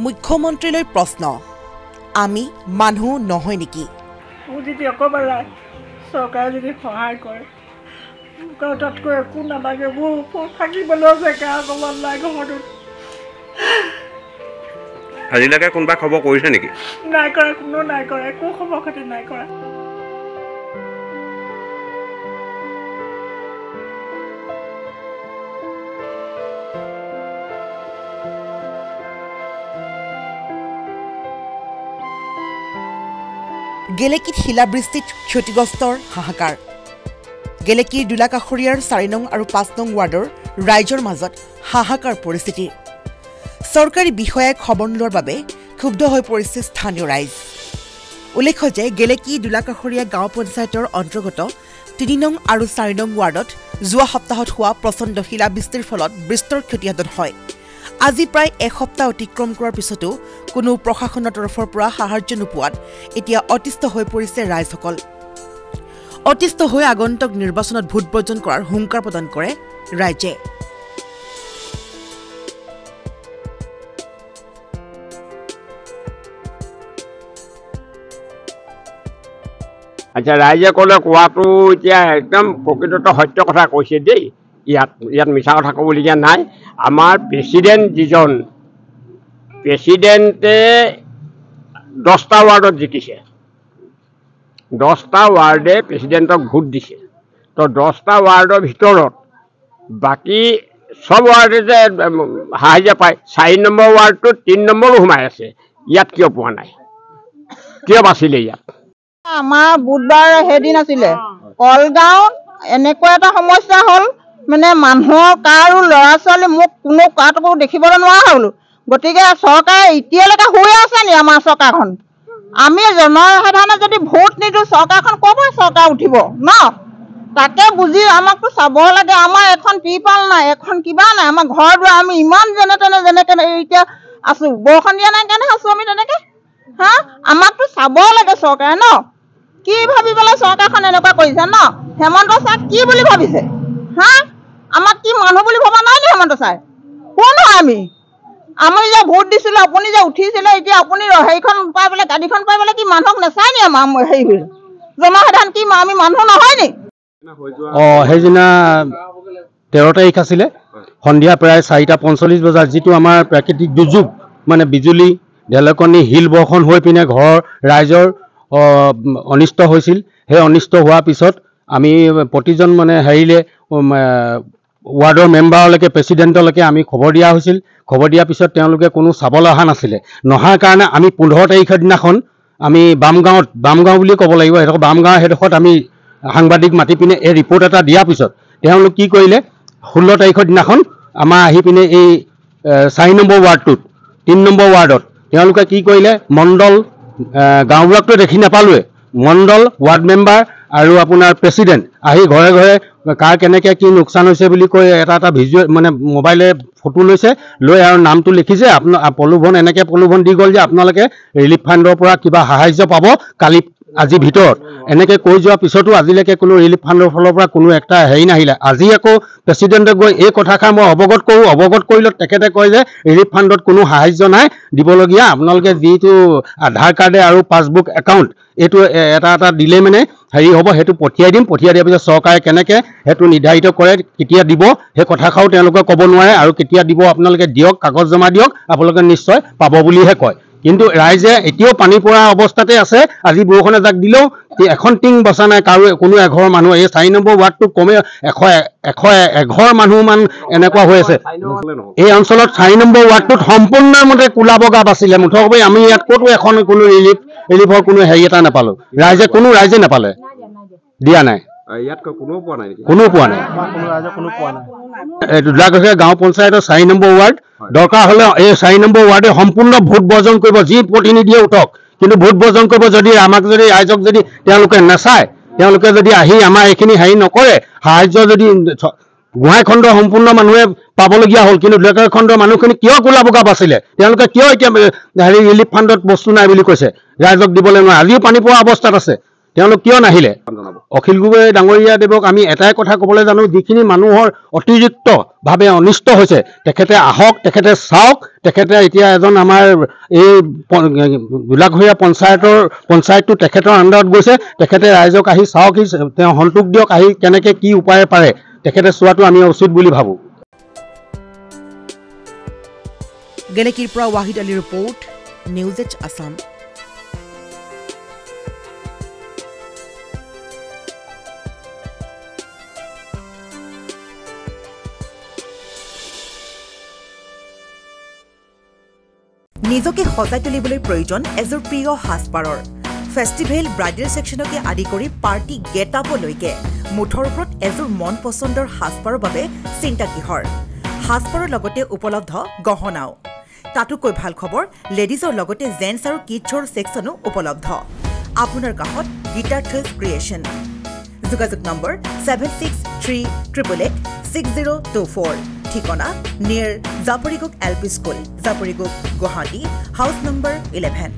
মুখ্যমন্ত্ৰীলৈ প্ৰশ্ন আমি মানুহ নহয় নেকি যদি অকবালা চৰকাৰে যদি সহায় কৰে তাতকৈ একো নালাগে মোৰ থাকিবলৈ জেগা অকমান নাই ঘৰটোত আজিলৈকে কোনোবা খবৰ কৰিছে নেকি নাই কৰা কোনো নাই কৰা একো খবৰ খাতি নাই কৰা গেলেকীত শিলাবৃষ্টিত ক্ষতিগ্ৰস্তৰ হাহাকাৰ গেলেকীৰ দুলাকাষৰীয়াৰ 4 নং আৰু 5 নং ৱাৰ্ডৰ ৰাইজৰ মাজত হাহাকাৰ পৰিস্থিতি চৰকাৰী বিষয়াই খবৰ লোৱাৰ বাবে ক্ষুব্ধ হৈ পৰিছে স্থানীয় ৰাইজ উল্লেখ্য যে গেলেকী দুলাকাষৰীয়া গাঁও পঞ্চায়তৰ অন্তৰ্গত 3 নং আৰু 4 নং ৱাৰ্ডত যোৱা সপ্তাহত হোৱা প্ৰচণ্ড শিলাবৃষ্টিৰ ফলত বিস্তৰ ক্ষতিসাধন হয় আজি প্ৰায় এসপ্তাহ অতিক্ৰম কৰাৰ পিছতো কোনো প্ৰশাসনৰ তৰফৰ পৰা সাহায্য নোপোৱাত এতিয়া অতিষ্ঠ হৈ পৰিছে ৰাইজসকল অতিষ্ঠ হৈ আগন্তুক নিৰ্বাচনত ভোট বৰ্জন কৰাৰ হুংকাৰ প্ৰদান কৰে ৰাইজে আচ্ছা ৰাইজে ক'লে কোৱাটো এতিয়া একদম প্ৰকৃতত সত্য কথা কৈছে দেই ইয়াত মিছা কথা ক'বলগীয়া নাই আমাৰ প্ৰেচিডেণ্ট যিজন প্ৰেচিডেণ্টে 10টা ৱাৰ্ডত জিকিছে 10টা ৱাৰ্ডে প্ৰেচিডেণ্টক ভোট দিছে তো 10টা ৱাৰ্ডৰ ভিতৰত বাকী সব ৱাৰ্ডে যে সাহায্য পায় 4 নম্বৰ ৱাৰ্ডটোত 3 নম্বৰো সোমাই আছে ইয়াত কিয় পোৱা নাই কিয় বাচিলে ইয়াত আমাৰ বুধবাৰ হেদিন আছিলে কলগাঁৱত এনেকুৱা এটা সমস্যা হ'ল মানে মানুহৰ কাৰো ল'ৰা ছোৱালী মোক কোনো কাকো দেখিবলৈ নোৱাৰা হ'লো গতিকে চৰকাৰে এতিয়ালৈকে হৈ আছে নি আমাৰ চৰকাৰখন আমি জনসাধাৰণে যদি ভোট নিদিওঁ চৰকাৰখন ক'ৰ পৰা চৰকাৰ উঠিব ন তাকে বুজি আমাকতো চাব লাগে আমাৰ এখন ত্ৰিপাল নাই এখন কিবা নাই আমাৰ ঘৰ দুৱাৰ আমি ইমান যেনেকে এতিয়া আছোঁ বৰষুণ দিয়া নাই কাৰণে আছোঁ আমি তেনেকে হা আমাকতো চাব লাগে চৰকাৰে ন কি ভাবি পেলাই চৰকাৰখন এনেকুৱা কৰিছে ন হেমন্ত ছাৰ কি বুলি ভাবিছে হা আমাক কি মানুহ বুলি ভবা নাই নি হেমন্ত ছাৰ কোন হয় আমি যে ভোট দিছিলোঁ আপুনি যে উঠিছিলে এতিয়া আপুনি হেৰিখন পাই পেলাই গাড়ীখন পাই পেলাই কি মানুহক নাচায় নি আমাৰ হেৰি জনসাধাৰণ কি আমি মানুহ নহয় নি সেইদিনা 13 তাৰিখ আছিলে সন্ধিয়া প্ৰায় 4:45 বজাত যিটো আমাৰ প্ৰাকৃতিক দুৰ্যোগ মানে বিজুলী ঢেৰেকনি শিল বৰ্ষণ হৈ পিনে ঘৰৰ ৰাইজৰ অনিষ্ট হৈছিল সেই অনিষ্ট হোৱাৰ পিছত আমি প্ৰতিজন মানে হেৰিলে ৱাৰ্ডৰ মেম্বাৰলৈকে প্ৰেচিডেণ্টলৈকে আমি খবৰ দিয়া হৈছিল খবৰ দিয়াৰ পিছত তেওঁলোকে কোনো চাবলৈ অহা নাছিলে নহাৰ কাৰণে আমি 15 তাৰিখৰ দিনাখন আমি বামগাঁও বুলি ক'ব লাগিব সেইডোখৰ বামগাঁৱৰ সেইডোখৰত আমি সাংবাদিক মাতি পিনে এই ৰিপৰ্ট এটা দিয়াৰ পিছত তেওঁলোক কি কৰিলে 16 তাৰিখৰ দিনাখন আমাৰ আহি পিনে এই 4 নম্বৰ ৱাৰ্ডটোত 3 নম্বৰ ৱাৰ্ডত তেওঁলোকে কি কৰিলে মণ্ডল গাঁওবিলাকতো দেখি নাপালোৱে মণ্ডল ৱাৰ্ড মেম্বাৰ আৰু আপোনাৰ প্ৰেচিডেণ্ট আহি ঘৰে ঘৰে কাৰ কেনেকৈ কি লোকচান হৈছে বুলি কৈ এটা ভিজুৱেল মানে মোবাইলে ফটো লৈছে লৈ আৰু নামটো লিখিছে আপোনাৰ প্ৰলোভন দি গ'ল যে আপোনালোকে ৰিলিফ ফাণ্ডৰ পৰা কিবা সাহায্য পাব কালি আজিৰ ভিতৰত এনেকৈ কৈ যোৱাৰ পিছতো আজিলৈকে কোনো ৰিলিফ ফাণ্ডৰ ফালৰ পৰা কোনো একটা হেৰি নাহিলে আজি আকৌ প্ৰেচিডেণ্টে গৈ এই কথাষাৰ মই অৱগত কৰিলোঁ তেখেতে কয় যে ৰিলিফ ফাণ্ডত কোনো সাহায্য নাই দিবলগীয়া আপোনালোকে যিটো আধাৰ কাৰ্ডে আৰু পাছবুক একাউণ্ট এইটো এটা দিলে মানে হেৰি হ'ব সেইটো পঠিয়াই দিয়াৰ পিছত চৰকাৰে কেনেকৈ সেইটো নিৰ্ধাৰিত কৰে কেতিয়া দিব সেই কথাষাৰো তেওঁলোকে ক'ব নোৱাৰে আৰু কেতিয়া দিব আপোনালোকে দিয়ক কাগজ জমা দিয়ক আপোনালোকে নিশ্চয় পাব বুলিহে কয় কিন্তু ৰাইজে এতিয়াও পানী পৰা অৱস্থাতে আছে আজি বৰষুণ এজাক দিলেও এখন টিং বচা নাই কাৰো কোনো এঘৰ মানুহ এই 4 নম্বৰ ৱাৰ্ডটো কমে 100 মানুহমান এনেকুৱা হৈ আছে এই অঞ্চলত 4 নম্বৰ ৱাৰ্ডটোত সম্পূৰ্ণমতে কোলা বগা বাছিলে মুঠৰ আমি ইয়াত ক'তো এখন কোনো ৰিলিফৰ কোনো হেৰি এটা নাপালোঁ কোনো ৰাইজে নাপালে দিয়া নাই কোনো পোৱা নাই দুলাকাষৰীয়া গাঁও পঞ্চায়তৰ 4 নম্বৰ ৱাৰ্ড দৰকাৰ হ'লে এই 4 নম্বৰ ৱাৰ্ডে সম্পূৰ্ণ ভোট বৰ্জন কৰিব যি প্ৰতিনিধিয়ে উঠক কিন্তু ভোট বৰ্জন কৰিব যদি আমাক যদি ৰাইজক যদি তেওঁলোকে নাচায় তেওঁলোকে যদি আহি আমাৰ এইখিনি হেৰি নকৰে সাহায্য যদি গোহাঁই খণ্ড সম্পূৰ্ণ মানুহে পাবলগীয়া হ'ল কিন্তু দুলাকাষৰী খণ্ডৰ মানুহখিনি কিয় কোলা বগা বাছিলে তেওঁলোকে কিয় এতিয়া হেৰি ৰিলিফ ফাণ্ডত বস্তু নাই বুলি কৈছে ৰাইজক দিবলৈ নোৱাৰে আজিও পানী পোৱা অৱস্থাত আছে তেওঁলোক কিয় নাহিলে অখিল গগৈ ডাঙৰীয়া দেৱক আমি এটাই কথা ক'বলৈ জানো যিখিনি মানুহৰ অতিৰিক্তভাৱে অনিষ্ট হৈছে তেখেতে আহক তেখেতে চাওক তেখেতে এতিয়া এজন আমাৰ এই গোলাঘৰীয়া পঞ্চায়তটো তেখেতৰ আণ্ডাৰত গৈছে তেখেতে ৰাইজক আহি চাওক তেওঁ সন্তোষ দিয়ক আহি কেনেকৈ কি উপায়ে পাৰে তেখেতে চোৱাটো আমি উচিত বুলি ভাবোঁ গেলেকীৰ পৰা Wahid Ali report news H Assam নিজকে সজাই তুলিবলৈ প্ৰয়োজন এযোৰ প্ৰিয় সাজপাৰৰ ফেষ্টিভেল ব্ৰাইডেল ছেকশ্যনকে আদি কৰি পাৰ্টি গেট আপলৈকে মুঠৰ ওপৰত এযোৰ মন পচন্দৰ সাজপাৰৰ বাবে চিন্তা কিহৰ সাজপাৰৰ লগতে উপলব্ধ গহনাও তাতোকৈ ভাল খবৰ লেডিজৰ লগতে জেন্টছ আৰু কিডছৰ ছেকশ্যনো উপলব্ধ আপোনাৰ কাষত গীতাৰ্থ ক্ৰিয়েশ্যন যোগাযোগ নম্বৰ 7638886024 ঠিকনা near Japorigog LP school Japorigog Guwahati house number 11